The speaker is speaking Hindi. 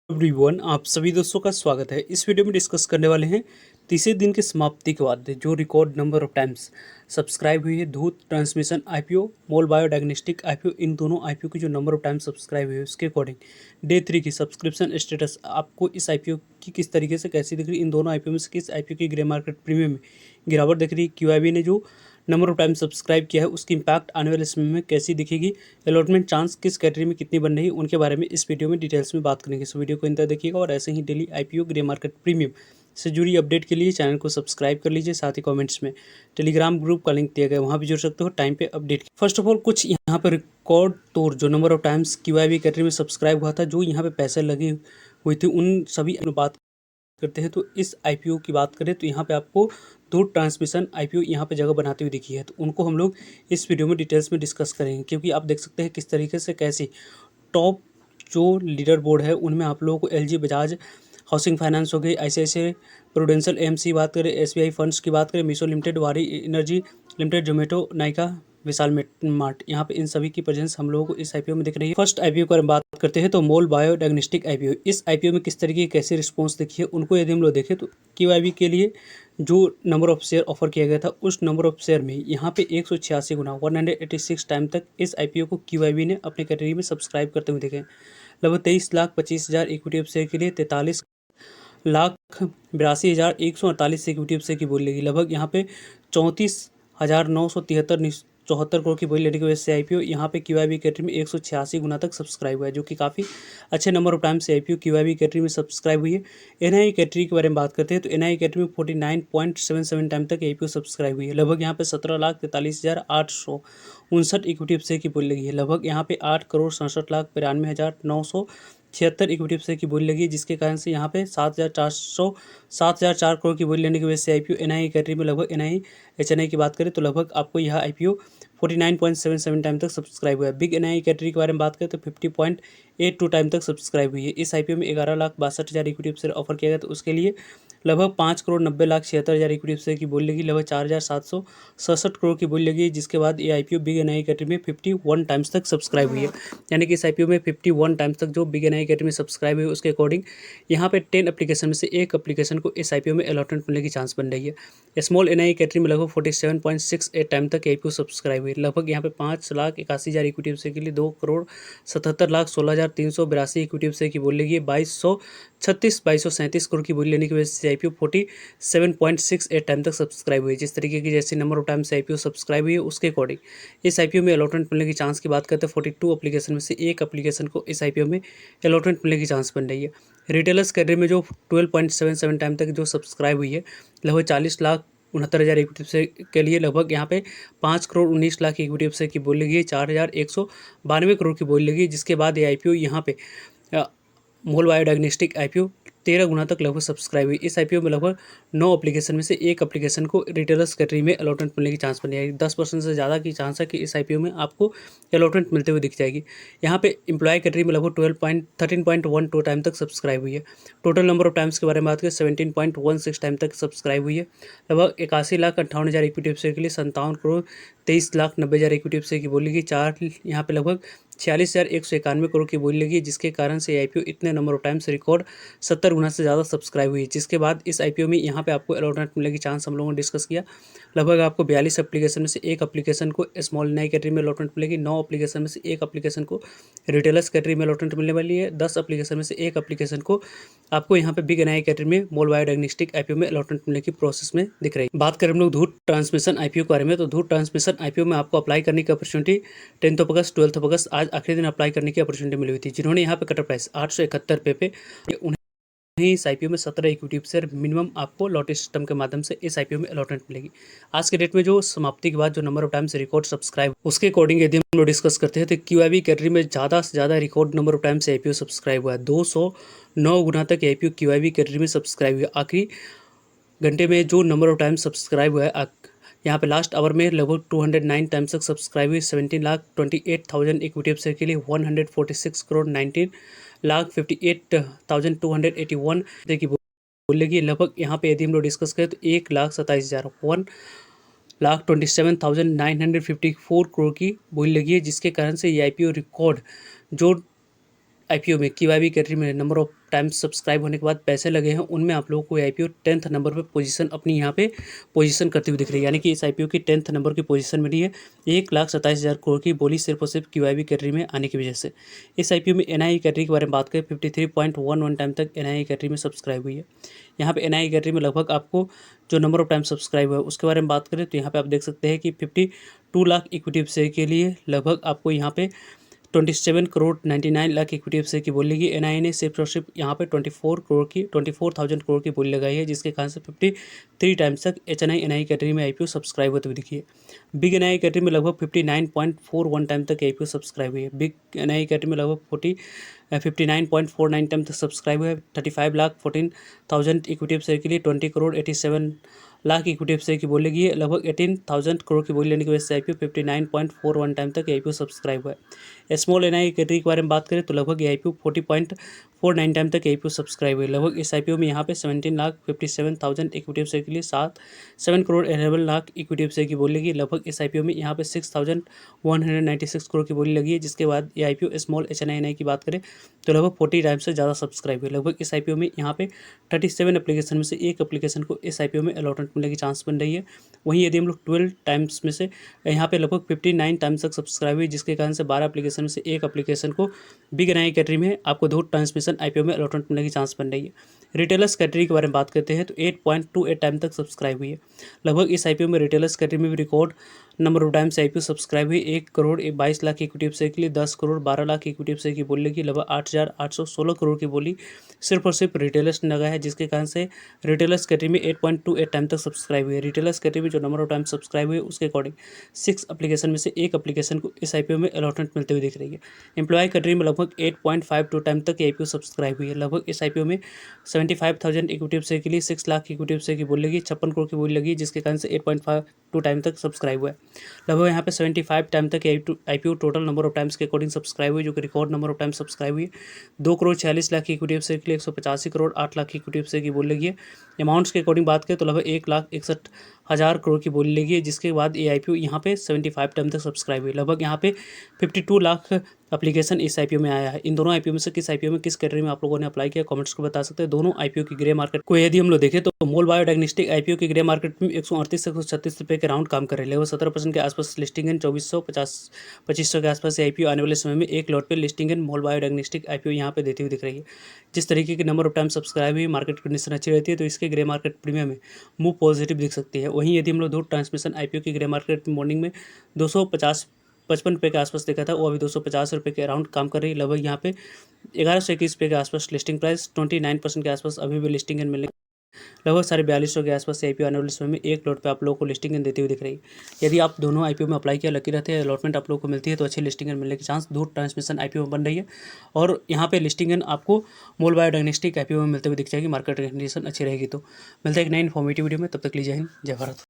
एवरीवन, आप सभी दोस्तों का स्वागत है। इस वीडियो में डिस्कस करने वाले हैं तीसरे दिन की समाप्ति के बाद जो record number of times subscribe हुई है धूत ट्रांसमिशन आईपीओ, मोल बायो डायग्नोस्टिक आईपीओ। इन दोनों आईपीओ की जो नंबर ऑफ टाइम्स सब्सक्राइब हुई है उसके अकॉर्डिंग डे 3 की सब्सक्रिप्शन स्टेटस आपको इस आईपीओ की किस तरीके से कैसी दिख रही है, इन दोनों आईपीओ में से किस आईपीओ की ग्रे मार्केट प्रीमियम में गिरावट दिख रही है, क्यूआईबी ने जो नंबर ऑफ टाइम सब्सक्राइब किया है उसकी इंपैक्ट आने वाले समय में कैसी दिखेगी, अलॉटमेंट चांस किस कैटेगरी में कितनी बन रही है, उनके बारे में इस वीडियो में डिटेल्स में बात करेंगे। सो वीडियो को अंत तक देखिएगा और ऐसे ही daily IPO grey market premium से जुड़ी अपडेट के लिए चैनल को सब्सक्राइब कर लीजिए। साथ ही कमेंट्स में टेलीग्राम ग्रुप का लिंक दिया गया है, वहाँ भी जुड़ सकते हो टाइम पे अपडेट। फर्स्ट ऑफ ऑल कुछ यहाँ पर रिकॉर्ड तौर जो number of times QIB category में सब्सक्राइब हुआ था, जो यहाँ पे पैसे लगे हुई थी, उन सभी बात करते हैं। तो इस आईपीओ की बात करें तो यहाँ पे आपको दो ट्रांसमिशन आईपीओ यहाँ पे जगह बनाती हुई दिखी है, तो उनको हम लोग इस वीडियो में डिटेल्स में डिस्कस करेंगे, क्योंकि आप देख सकते हैं किस तरीके से कैसी टॉप जो लीडर बोर्ड है उनमें आप लोगों को एलजी, बजाज हाउसिंग फाइनेंस हो गई, आईसीआईसीआई प्रूडेंशियल, एएमसी बात करें, एसबीआई फंड्स की बात करें, मीशो लिमिटेड, वारी एनर्जी लिमिटेड, जोमेटो, नाइका, विशाल मार्ट, यहाँ पे इन सभी की प्रेजेंस हम लोगों को इस आईपीओ में दिख रही है। फर्स्ट आईपीओ की बात करते हैं तो मोल बायो डायग्नोस्टिक आईपीओ। इस आईपीओ में किस तरीके की कैसी रिस्पॉन्स देखी है उनको यदि हम लोग देखें तो क्यूआईबी के लिए जो नंबर ऑफ शेयर ऑफर किया गया था उस नंबर ऑफ शेयर में यहाँ पे 186 गुना 186 टाइम तक इस आईपीओ को क्यूआईबी ने अपने कैटेगरी में सब्सक्राइब करते हुए देखे। लगभग 23,25,000 इक्विटी ऑफ शेयर के लिए 43,82,148 इक्विटी ऑफ शेयर की बोली लगी। लगभग यहाँ पे 34,973 करोड़ की बोली लेने की वजह से आईपीओ यहाँ पे क्यूआईबी कैटेगरी में 186 गुना तक सब्सक्राइब हुआ है, जो कि काफ़ी अच्छे नंबर ऑफ टाइम से आईपीओ क्यूआईबी कैटेगरी में सब्सक्राइब हुई है। एनआई कैटेगरी के बारे में बात करते हैं तो एनआई कैटेगरी में 49.77 टाइम तक आईपीओ सब्सक्राइब हुई है। लगभग यहाँ पे 17,43,859 इक्विटी ऑफ शेयर की बोली लगी है। लगभग यहाँ पे 8,67,92,976 इक्विटी ऑफ शेयर की बोली लगी है, जिसके कारण से यहाँ पे 7,400 करोड़ की बोली लेने की वजह से आईपीओ एनआई कैटेगरी में लगभग एनआई एचएनआई की बात करें तो लगभग आपको यह आईपीओ 49.77 टाइम तक सब्सक्राइब हुआ है। बिग एनआई कैटेगरी के बारे में बात करें तो 50.82 टाइम तक सब्सक्राइब हुई है। इस आईपीओ में 11,62,000 इक्विटी शेयर ऑफर किया गया, तो उसके लिए लगभग 5,90,76,000 इक्विटी शेयर की बोली लगी, लगभग 4,767 करोड़ की बोली लगी, जिसके बाद ये आईपीओ बिग एनआई कैटेगरी में 51 टाइम्स तक सब्सक्राइब हुई है। यानी कि इस आईपीओ में 51 टाइम्स तक जो बिग एनआई कैटेगरी में सब्सक्राइब हुई है उसके अकॉर्डिंग यहाँ पे 10 एप्लीकेशन में से एक एप्लीकेशन को इस आईपीओ में अलॉटमेंट मिलने की चांस बन रही है। स्मॉल एनआई कैटेगरी में लगभग 47.68 टाइम तक आईपीओ सब्सक्राइब हुई। लगभग यहाँ पे 5,81,000 इक्विटी शेयर के लिए 2,77,16,382 इक्विटी शेयर की बोली लगी है। 2237 करोड़ की बोली लेने की वजह से आईपीओ 47.68 टाइम तक सब्सक्राइब हुई। जिस तरीके की जैसे नंबर ऑफ टाइम से आईपीओ सब्सक्राइब हुई है उसके अकॉर्डिंग इस आईपीओ में अलॉटमेंट मिलने की चांस की बात करते हैं 42 एप्लीकेशन में से एक एप्लीकेशन को इस आईपीओ में अलॉटमेंट मिलने की चांस बन रही है। रिटेलर्स कैटेगरी में जो 12.77 टाइम तक जो सब्सक्राइब हुई है, लगभग 40,69,000 इक्विटी शेयर के लिए लगभग यहाँ पे 5,19,00,000 इक्विटी शेयर की बोली लगी है, 4,192 करोड़ की बोली लगी है। जिसके बाद ये आईपीओ यहाँ पे मोल बायो डायग्नोस्टिक आईपीओ 13 गुना तक लगभग सब्सक्राइब हुई। इस आईपीओ में लगभग 9 एप्लीकेशन में से एक एप्लीकेशन को रिटेलर्स कैटेगरी में अलॉटमेंट मिलने की चांस बन जाएगी। 10% से ज़्यादा की चांस है कि इस आईपीओ में आपको अलॉटमेंट मिलते हुए दिख जाएगी। यहाँ पे एम्प्लॉय कैटेगरी में लगभग 13.12 टाइम तक सब्सक्राइब हुई है। टोटल नंबर ऑफ टाइम्स के बारे में बात करें 17.16 टाइम तक सब्सक्राइब हुई है। लगभग 81,58,000 इक्विटी शेयर के लिए 57,23,90,000 इक्विटी शेयर की बोली गई। यहाँ पे लगभग 46,191 करोड़ की बोली लगी, जिसके कारण से आईपीओ इतने नंबर ऑफ टाइम्स रिकॉर्ड 70 गुना से ज़्यादा सब्सक्राइब हुई है। जिसके बाद इस आईपीओ में यहाँ पे आपको अलॉटमेंट मिलने की चांस हम लोगों ने डिस्कस किया। लगभग आपको 42 एप्लीकेशन में से एक एप्लीकेशन को स्मॉल एनआई कैटेगरी में अलॉटमेंट मिलेगी, 9 एप्लीकेशन में से एक एप्लीकेशन को रिटेलर्स कैटेगरी में अलॉटमेंट मिलने वाली है, 10 एप्लीकेशन में से एक एप्लीकेशन को आपको यहाँ पे बिग एनआई कैटेगरी में मोल बायो डायग्नोस्टिक आईपीओ में अलॉटमेंट मिलने की प्रोसेस में दिख रही है। बात करें हम लोग धूत ट्रांसमिशन आईपीओ के बारे में, तो धूत ट्रांसमिशन आईपीओ में आपको अप्लाई करने की अपॉर्चुनिटी 10 अगस्त 12 अगस्त आज आखिरी दिन अप्लाई करने की अपॉर्चुनिटी मिली हुई थी। जिन्होंने यहाँ पे कटर प्राइस 871 रुपये पे उन्हें इस आईपीओ में 17 इक्विटी शेयर मिनिमम आपको लॉटरी सिस्टम के माध्यम से इस आईपीओ में अलॉटमेंट मिलेगी। आज के डेट में जो समाप्ति के बाद जो नंबर ऑफ टाइम से रिकॉर्ड सब्सक्राइब उसके अकॉर्डिंग यदि हम लोग डिस्कस करते हैं तो क्यूआईबी कैटेगरी में ज़्यादा से ज़्यादा रिकॉर्ड नंबर ऑफ टाइम से आईपीओ सब्सक्राइब हुआ है। 209 गुना तक आईपीओ क्यूआईबी कैटेगरी में सब्सक्राइब हुआ। आखिरी घंटे में जो नंबर ऑफ टाइम सब्सक्राइब हुआ है यहाँ पे लास्ट आवर में लगभग 209 टाइम्स तक सब्सक्राइब हुई। 17,28,000 इक्विटी शेयर के लिए 146 करोड़ 19,58,281 की बोलेगी। लगभग यहाँ पे यदि हम लोग डिस्कस करें तो 1,27,000 1,27,954 करोड़ की बोली लगी है, जिसके कारण से ये आईपीओ रिकॉर्ड जो आईपीओ में QIB कैटेगरी में नंबर ऑफ टाइम्स सब्सक्राइब होने के बाद पैसे लगे हैं, उनमें आप लोगों को आईपीओ 10th नंबर पे पोजीशन अपनी यहाँ पे पोजीशन करती हुई दिख रही है। यानी कि इस आईपीओ की 10th नंबर की पोजीशन मिली है 1,27,000 करोड़ की बोली सिर्फ और सिर्फ QIB कैटेगरी में आने की वजह से। इस आईपीओ में NII कैटेगरी के बारे में बात करें 53.11 टाइम तक NII कैटेगरी में सब्सक्राइब हुई है। यहाँ पे NII कैटेगरी में लगभग आपको जो नंबर ऑफ टाइम सब्सक्राइब है उसके बारे में बात करें तो यहाँ पे आप देख सकते हैं कि 52 लाख इक्विटी शेयर के लिए लगभग आपको यहाँ पे 27 करोड़ 99 लाख इक्विटी शेयर की बोली लगी। NII ने सिर्फ और सिर्फ यहाँ पे 24,000 करोड़ की बोली लगाई है, जिसके कारण से 53 टाइम्स तक NII कैटेगरी में आईपीओ सब्सक्राइब होते हुए दिखी है। बिग NII कैटेगरी में लगभग 59.41 टाइम तक आईपीओ सब्सक्राइब हुई है। बिग NII कैटेगरी में लगभग 59.49 टाइम तक सब्सक्राइब हुआ है। 35,14,000 इक्विटी शेयर के लिए 20 करोड़ 87 लाख इक्विटी शेयर की बोली लगी है। लगभग 18,000 करोड़ की बोली लेने की वजह से आईपीओ 59.41 टाइम तक आईपीओ सब्सक्राइब हुआ है। स्मॉल NII कैटेगरी के बारे में बात करें तो लगभग आईपीओ 40.49 टाइम तक आईपीओ सब्सक्राइब हुई। लगभग इस आईपीओ में यहाँ पे 17,57,000 इक्विटी शेयर के लिए 7 करोड़ 11 लाख इक्विटी शेयर की बोली लगी। लगभग इस आईपीओ में यहाँ पे 6,196 करोड़ की बोली लगी है, जिसके बाद ये आईपीओ स्मॉल NII की बात करें तो लगभग 40 टाइम्स से ज़्यादा सब्सक्राइब हुई। लगभग इस आईपीओ में यहाँ पे 37 एप्लीकेशन में से एक एप्लीकेशन को इस आईपीओ में अलॉटमेंट मिलने की चांस बन रही है। वहीं यदि हम लोग 12 टाइम्स में से यहाँ पे लगभग 59 टाइम्स तक सब्सक्राइब हुई, जिसके कारण से 12 एप्लीकेशन में से एक एप्लीकेशन को बिग NII कैटेगरी में आपको 2 ट्रांसमिशन आईपीओ में अलॉटमेंट मिलने की चांस बन रही है। रिटेलर्स कैटेगरी के बारे में बात करते हैं तो 8.28 टाइम तक सब्सक्राइब हुई है। लगभग इस आईपीओ में रिटेलर्स कैटेगरी में भी record number of times IPO subscribe हुई। 1 करोड़ 22 लाख इक्विटी शेयर के लिए 10 करोड़ 12 लाख इक्विटी शेयर की बोली लगी। लगभग 8,816 करोड़ की बोली सिर्फ और सिर्फ रिटेलर्स ने लगाया है, जिसके कारण से रिटेलर्स कैटेगरी में 8.28 टाइम तक सब्सक्राइब हुई है। रिटेलर्स कैटेगरी में जो नंबर ऑफ टाइम सब्सक्राइब हुए उसके अकॉर्डिंग 6 एप्लीकेशन में से एक एप्लीकेशन को इस आईपीओ में अलॉटमेंट मिलते हुए दिख रही है। एम्प्लॉय कैटेगरी में लगभग 8.52 टाइम तक आईपीओ सब्सक्राइब हुई है। लगभग इस आईपीओ में 75,000 इक्विटी शेयर के लिए 6 लाख इक्विटी शेयर की बोली लगी, 56 करोड़ की बोली लगी, जिसके कारण से 8.52 टाइम तक सब्सक्राइब हुआ है। लगभग यहाँ पे 75 टाइम तक IPO total number of times के अकॉर्डिंग सब्सक्राइब हुई, जो कि record number of time subscribe हुई। 2 करोड़ 46 लाख इक्विटी शेयर के लिए 185 करोड़ 8 लाख इक्विटी शेयर की बोली लगी है। अमाउंट्स के अकॉर्डिंग बात करें तो लगभग 1,61,000 करोड़ की बोली लगी है, जिसके बाद ये आईपीओ यहाँ पे 75 टाइम तक सब्सक्राइब हुई। लगभग यहाँ पे 52 लाख एप्लीकेशन इस आईपीओ में आया है। इन दोनों आईपीओ में से किस आईपीओ में किस कैटेगरी में आप लोगों ने अप्लाई किया, कमेंट्स को बता सकते हैं। दोनों आईपीओ की ग्रे मार्केट को यदि हम लोग देखें तो मोल बायोडायग्नोस्टिक आईपीओ की ग्रे मार्केट में 138 से 136 रुपये के राउंड काम कर रहे हैं। लगभग 17% के आसपास लिस्टिंग है। 2450-2500 के आसपास आईपीओ आने वाले समय में एक लॉट पे लिस्टिंग है। मोल बायोडायग्नोस्टिक आईपीओ यहाँ पे देती हुई दिख रही है। जिस तरीके की नंबर ऑफ टाइम सब्सक्राइब हुई, मार्केट कंडीशन अच्छी रहती है, तो इसके ग्रे मार्केट प्रीमियम में मूव पॉजिटिव दिख सकती है। वहीं यदि हम लोग दो ट्रांसमिशन आईपीओ की ग्रे मार्केट मॉर्निंग में 255 रुपये के आसपास देखा था, वो अभी 250 रुपये के अराउंड काम कर रही है। लगभग यहाँ पे 1121 रुपये के आसपास लिस्टिंग प्राइस, 29% के आसपास अभी भी लिस्टिंग मिलने लगभग 4250 के आसपास आईपीओ आने वाले समय में एक लॉट पे आप लोगों को लिस्टिंग देती हुई दिख रही है। यदि आप दोनों आईपीओ में अप्लाई किया, लकी रहते हैं, अलॉटमेंट आप लोगों को मिलती है, तो अच्छी लिस्टिंग मिलने के चांस दो ट्रांसमिशन आईपीओ में बन रही है। और यहाँ पे लिस्टिंग आपको मोल बायोडायग्नोस्टिक आईपीओ में मिलते हुए दिख जाएगी। मार्केट कंडीशन अच्छी रहेगी। तो मिलता है एक नई इन्फॉर्मेटिव वीडियो में, तब तक लीजिए जय हिंद जय भारत।